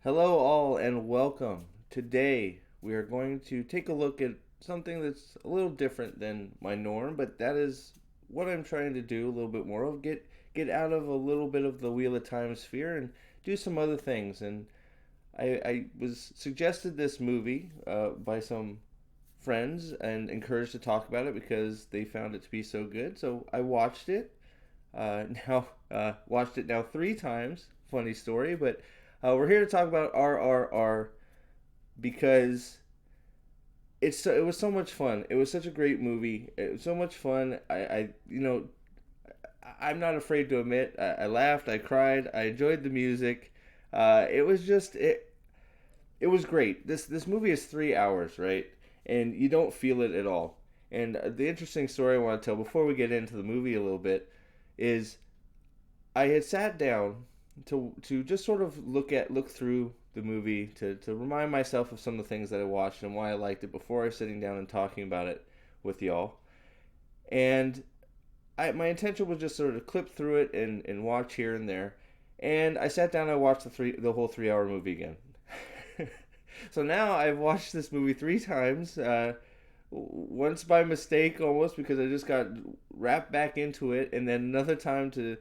Hello, all, and welcome. Today, we are going to take a look at something that's a little different than my norm, but that is what I'm trying to do a little bit more of. Get out of a little bit of the Wheel of Time sphere and do some other things. And I was suggested this movie by some friends and encouraged to talk about it because they found it to be so good. So I watched it. Now watched it now three times. Funny story, but we're here to talk about RRR because it was so much fun. It was such a great movie. It was so much fun. I'm not afraid to admit I laughed, I cried, I enjoyed the music. It was great. This movie is 3 hours, right? And you don't feel it at all. And the interesting story I want to tell before we get into the movie a little bit is I had sat down to just sort of look through the movie to remind myself of some of the things that I watched and why I liked it before I was sitting down and talking about it with y'all. And my intention was just sort of clip through it and watch here and there. And I sat down and I watched the whole 3 hour movie again. So now I've watched this movie three times. Once by mistake almost because I just got wrapped back into it, and then another time to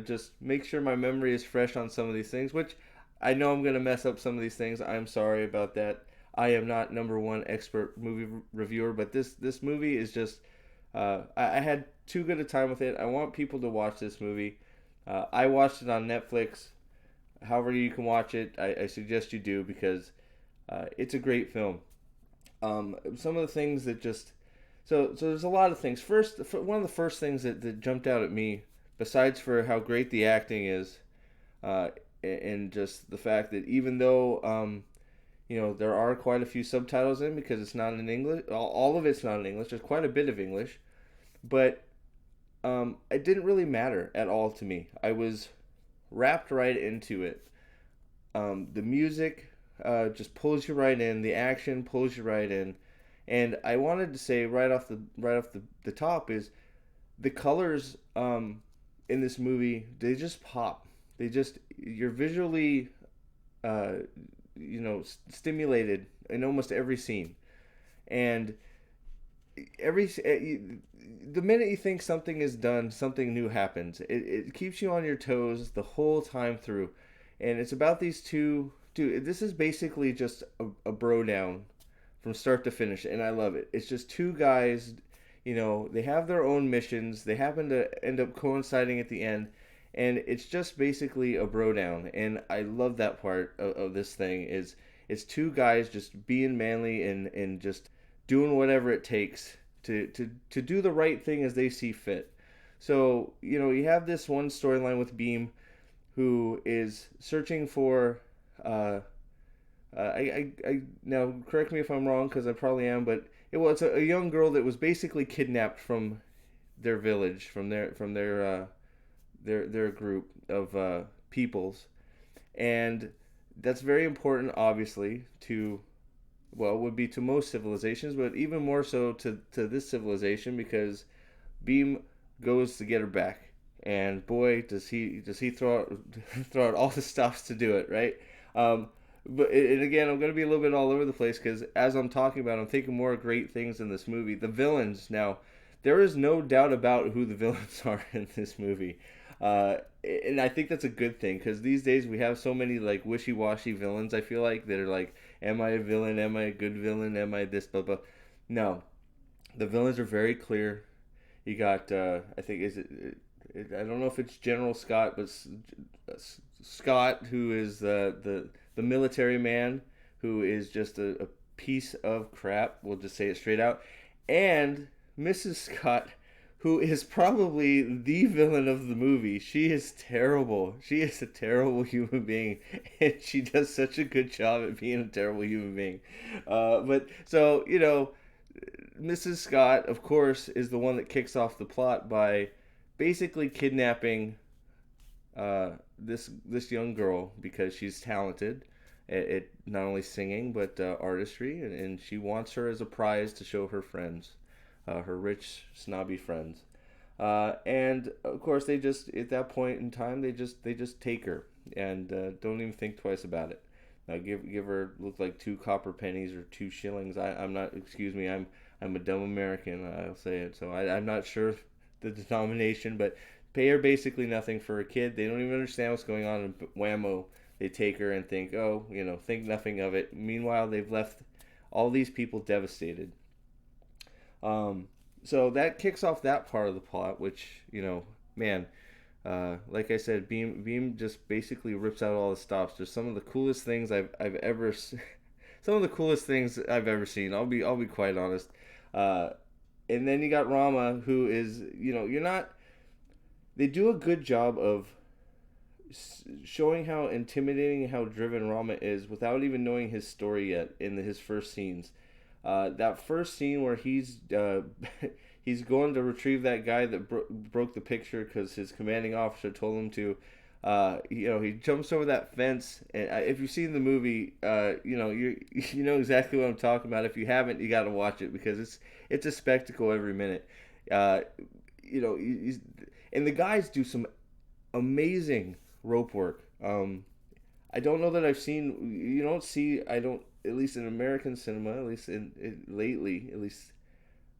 just make sure my memory is fresh on some of these things, which I know I'm gonna mess up some of these things. I'm sorry about that. I am not number one expert movie reviewer, but this movie is just I had too good a time with it. I want people to watch this movie. I watched it on Netflix. However you can watch it, I suggest you do because it's a great film. Some of the things that just so there's a lot of things. First, one of the first things that jumped out at me, besides for how great the acting is, uh, and just the fact that even though there are quite a few subtitles in because it's not in English, all of it's not in English. There's quite a bit of English, but it didn't really matter at all to me. I was wrapped right into it. The music just pulls you right in. The action pulls you right in. And I wanted to say right off the top is the colors in this movie, they just pop. You're visually uh, stimulated in almost every scene. And the minute you think something is done, something new happens. It keeps you on your toes the whole time through. And it's about these two. Dude, this is basically just a bro down from start to finish, and I love it. It's just two guys, they have their own missions. They happen to end up coinciding at the end, and it's just basically a bro down. And I love that part of this thing is it's two guys just being manly and just doing whatever it takes to do the right thing as they see fit. So, you have this one storyline with Beam who is searching for uh, I now correct me if I'm wrong because I probably am, but it was a young girl that was basically kidnapped from their village, from their group of peoples, and that's very important, obviously, to well, would be to most civilizations, but even more so to this civilization because Beam goes to get her back, and boy, does he throw out all the stops to do it, right? Um, but and again, I'm going to be a little bit all over the place because as I'm talking about, I'm thinking more great things in this movie. The villains now, there is no doubt about who the villains are in this movie. And I think that's a good thing because these days we have so many like wishy-washy villains. I feel like that are like, am I a villain? Am I a good villain? Am I this? Blah blah. No, the villains are very clear. You got I think I don't know if it's General Scott, but Scott, who is the military man, who is just a piece of crap. We'll just say it straight out, and Mrs. Scott, who is probably the villain of the movie. She is terrible. She is a terrible human being, and she does such a good job at being a terrible human being. But so Mrs. Scott, of course, is the one that kicks off the plot by basically kidnapping this young girl because she's talented at not only singing but artistry, and she wants her as a prize to show her friends, her rich snobby friends. And of course, they just at that point in time they just take her and don't even think twice about it. Give her look like 2 copper pennies or 2 shillings. I'm not. Excuse me. I'm a dumb American. I'll say it. So I'm not sure the denomination, but pay her basically nothing for a kid. They don't even understand what's going on. And whammo, they take her and think, oh, think nothing of it. Meanwhile, they've left all these people devastated. Um, so that kicks off that part of the plot, which man, like I said, Beam just basically rips out all the stops. There's some of the coolest things I've ever some of the coolest things I've ever seen. I'll be quite honest. Uh, and then you got Rama, who is you're not. They do a good job of showing how intimidating, how driven Rama is without even knowing his story yet in his first scenes. That first scene where he's going to retrieve that guy that broke the picture because his commanding officer told him to. He jumps over that fence, and if you've seen the movie, you know exactly what I'm talking about. If you haven't, you got to watch it because it's a spectacle every minute. Uh, and the guys do some amazing rope work. I don't know that I've seen. You don't see. I don't. At least in American cinema, at least lately, at least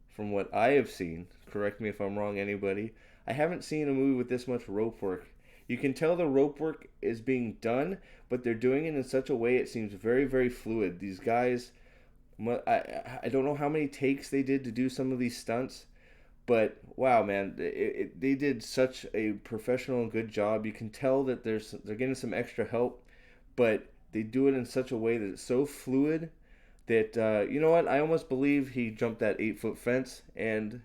from what I have seen. Correct me if I'm wrong, anybody. I haven't seen a movie with this much rope work. You can tell the rope work is being done, but they're doing it in such a way it seems very, very fluid. These guys, I don't know how many takes they did to do some of these stunts, but wow, man, they did such a professional and good job. You can tell that they're getting some extra help, but they do it in such a way that it's so fluid that you know what? I almost believe he jumped that 8 foot fence, and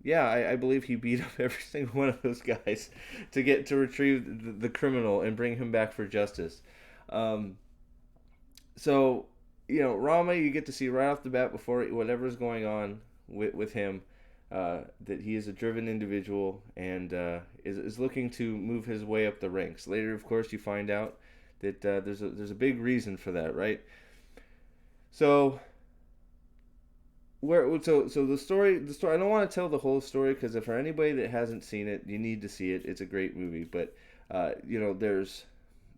yeah, I believe he beat up every single one of those guys to retrieve the criminal and bring him back for justice. Um, so Rama, you get to see right off the bat before whatever's going on with him. That he is a driven individual and is looking to move his way up the ranks. Later, of course, you find out that there's a big reason for that, right? So the story I don't want to tell the whole story because if for anybody that hasn't seen it, you need to see it. It's a great movie, but there's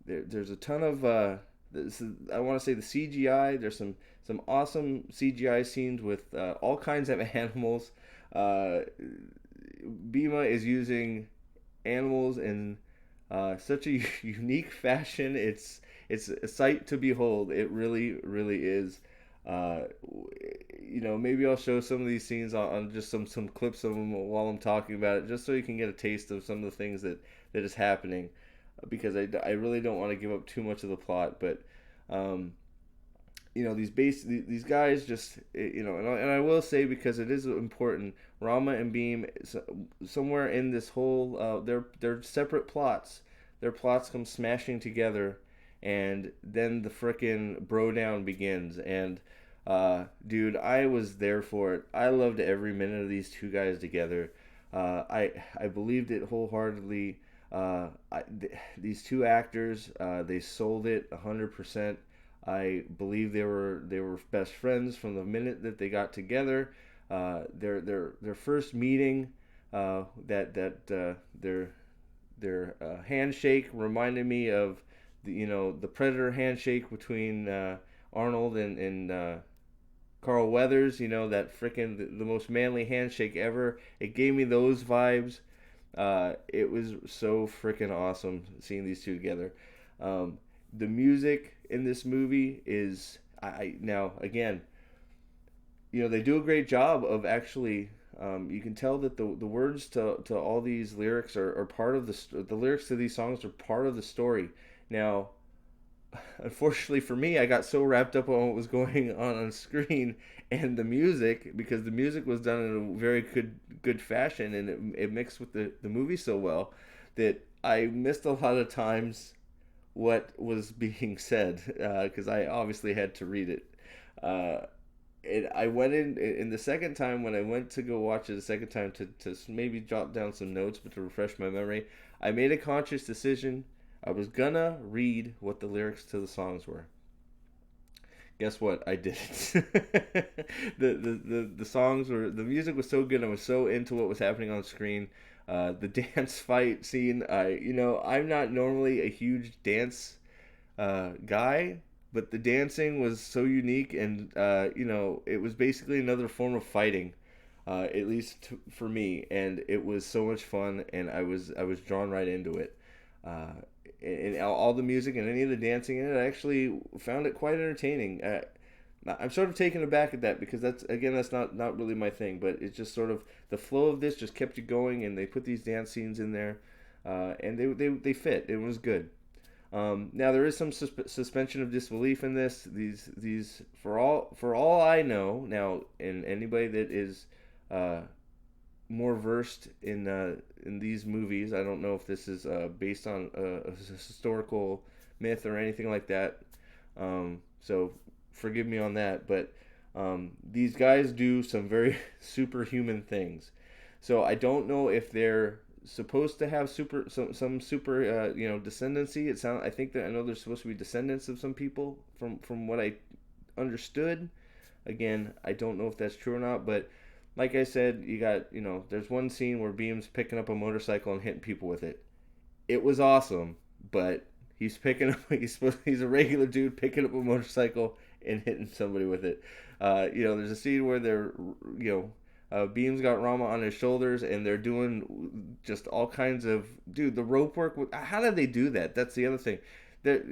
a ton of I want to say the CGI. There's some awesome CGI scenes with all kinds of animals. Uh, Bima is using animals in such a unique fashion. It's a sight to behold. It really, really is. Uh, Maybe I'll show some of these scenes on just some clips of them while I'm talking about it, just so you can get a taste of some of the things that is happening. Because I really don't want to give up too much of the plot, but um, these guys just and I will say because it is important. Rama and Beam somewhere in this whole they're separate plots. Their plots come smashing together, and then the frickin' bro down begins. And dude, I was there for it. I loved every minute of these two guys together. I believed it wholeheartedly. These two actors, they sold it 100%. I believe they were best friends from the minute that they got together. Their first meeting, their handshake reminded me of the Predator handshake between Arnold and Carl Weathers. That freaking the most manly handshake ever. It gave me those vibes. It was so freaking awesome seeing these two together. The music in this movie is now again, they do a great job of actually. You can tell that the words to all these lyrics are part of the lyrics to these songs are part of the story. Now, unfortunately for me, I got so wrapped up on what was going on screen and the music because the music was done in a very good fashion and it mixed with the movie so well that I missed a lot of times what was being said because I obviously had to read it. Uh, and I went in the second time when I went to go watch it the second time to maybe jot down some notes, but to refresh my memory, I made a conscious decision. I was gonna read what the lyrics to the songs were. Guess what? I didn't. The songs were the music was so good. I was so into what was happening on screen. The dance fight scene. I'm not normally a huge dance guy, but the dancing was so unique, and it was basically another form of fighting, at least for me, and it was so much fun, and I was drawn right into it. Uh, and all the music and any of the dancing in it, I actually found it quite entertaining. I'm sort of taken aback at that because that's not really my thing, but it's just sort of the flow of this just kept you going, and they put these dance scenes in there, and they fit. It was good. Now there is some suspension of disbelief in this. These for all I know now, and anybody that is uh, more versed in these movies, I don't know if this is based on a historical myth or anything like that. So forgive me on that, but these guys do some very superhuman things. So I don't know if they're supposed to have some super descendancy. I think that I know they're supposed to be descendants of some people from what I understood. Again, I don't know if that's true or not, but like I said, there's one scene where Beam's picking up a motorcycle and hitting people with it. It was awesome, but he's a regular dude picking up a motorcycle and hitting somebody with it. There's a scene where Beam's got Rama on his shoulders and they're doing just all kinds of the rope work. How did they do that? That's the other thing. That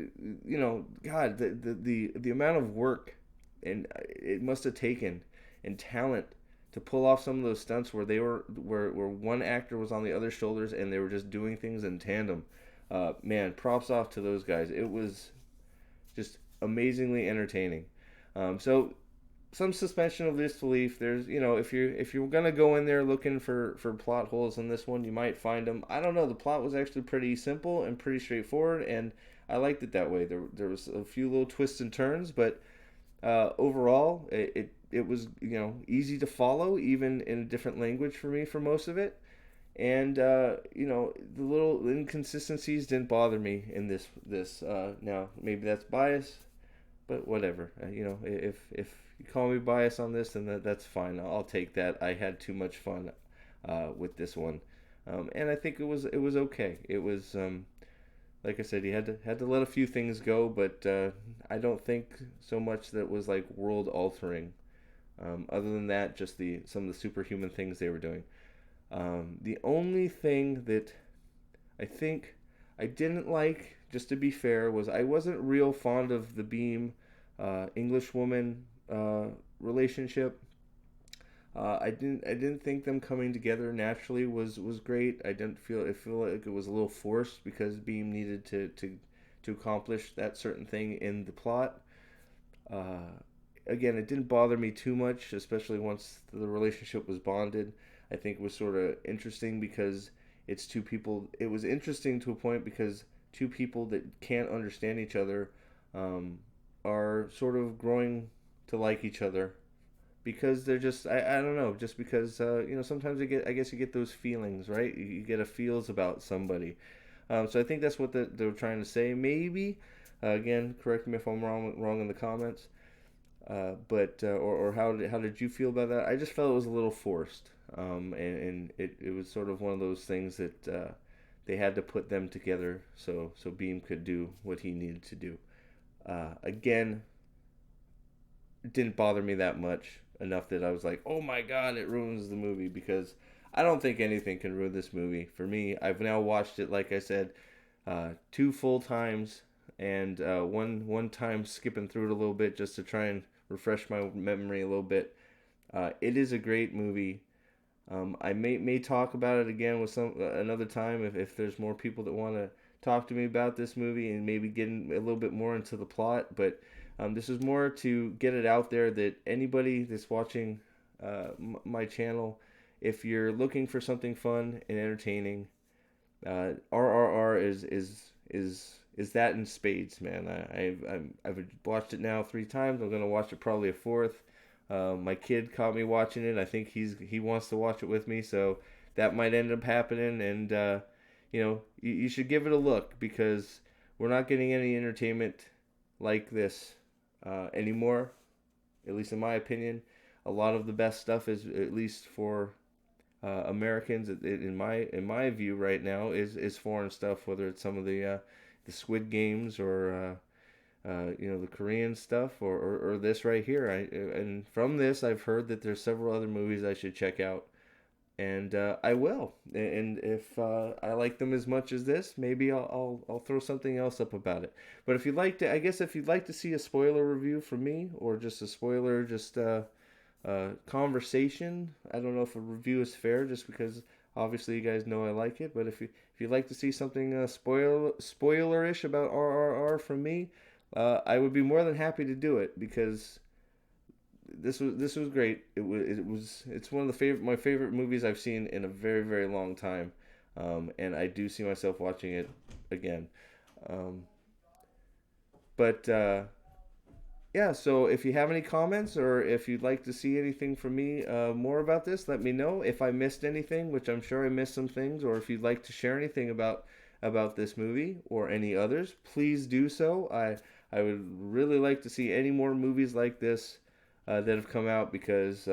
God, the amount of work and it must have taken and talent to pull off some of those stunts where one actor was on the other shoulders and they were just doing things in tandem. Man, props off to those guys. It was just amazingly entertaining. So some suspension of disbelief. There's if you're gonna go in there looking for plot holes in this one, you might find them. I don't know. The plot was actually pretty simple and pretty straightforward, and I liked it that way. There was a few little twists and turns, but overall, it was easy to follow, even in a different language for me for most of it. And the little inconsistencies didn't bother me in this. Now maybe that's bias, but whatever. If you call me biased on this, then that's fine. I'll take that. I had too much fun with this one, and I think it was okay. It was like I said, he had to let a few things go, but I don't think so much that was like world altering. Other than that, just some of the superhuman things they were doing. The only thing that I think I didn't like, just to be fair, was I wasn't real fond of the Beam English woman relationship. I didn't think them coming together naturally was great. I feel like it was a little forced because Beam needed to accomplish that certain thing in the plot. Uh, Again, it didn't bother me too much, especially once the relationship was bonded. I think it was sort of interesting because it's two people. It was interesting to a point because two people that can't understand each other um, are sort of growing to like each other because they're just I don't know, just because sometimes I guess you get those feelings, right? You get a feels about somebody. So I think that's what they're trying to say. Maybe again, correct me if I'm wrong in the comments. But or how did you feel about that? I just felt it was a little forced, and it was sort of one of those things that they had to put them together so Beam could do what he needed to do. Again, it didn't bother me that much enough that I was like, oh my god, it ruins the movie because I don't think anything can ruin this movie. For me, I've now watched it like I said, two full times and one time skipping through it a little bit just to try and refresh my memory a little bit. It is a great movie. I may talk about it again with some another time if there's more people that want to talk to me about this movie and maybe getting a little bit more into the plot. But this is more to get it out there that anybody that's watching my channel, if you're looking for something fun and entertaining, RRR is that in spades, man. I've watched it now 3 times. I'm gonna watch it probably a fourth. My kid caught me watching it. I think he wants to watch it with me, so that might end up happening. And you should give it a look because we're not getting any entertainment like this anymore. At least in my opinion, a lot of the best stuff is, at least for Americans, in my view right now, is foreign stuff. Whether it's some of the Squid Games or the Korean stuff or this right here. And from this, I've heard that there's several other movies I should check out, and I will. And if I like them as much as this, maybe I'll throw something else up about it. But if you'd like to, I guess if you'd like to see a spoiler review from me or just a spoiler, just conversation. I don't know if a review is fair, just because obviously you guys know I like it. But if you'd like to see something spoilerish about RRR from me, I would be more than happy to do it because this was great. It's one of my favorite movies I've seen in a very very long time, and I do see myself watching it again. Um, but Yeah, so if you have any comments or if you'd like to see anything from me more about this, let me know. If I missed anything, which I'm sure I missed some things, or if you'd like to share anything about this movie or any others, please do so. I would really like to see any more movies like this that have come out because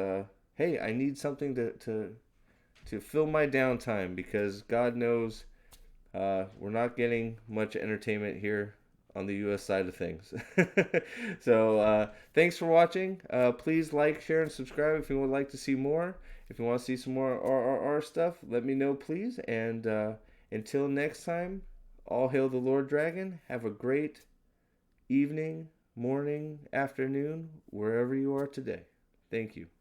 hey, I need something to fill my downtime because God knows we're not getting much entertainment here on the U.S. side of things. So thanks for watching. Please like, share, and subscribe if you would like to see more. If you want to see some more RRR stuff, let me know, please. And until next time, all hail the Lord Dragon. Have a great evening, morning, afternoon, wherever you are today. Thank you.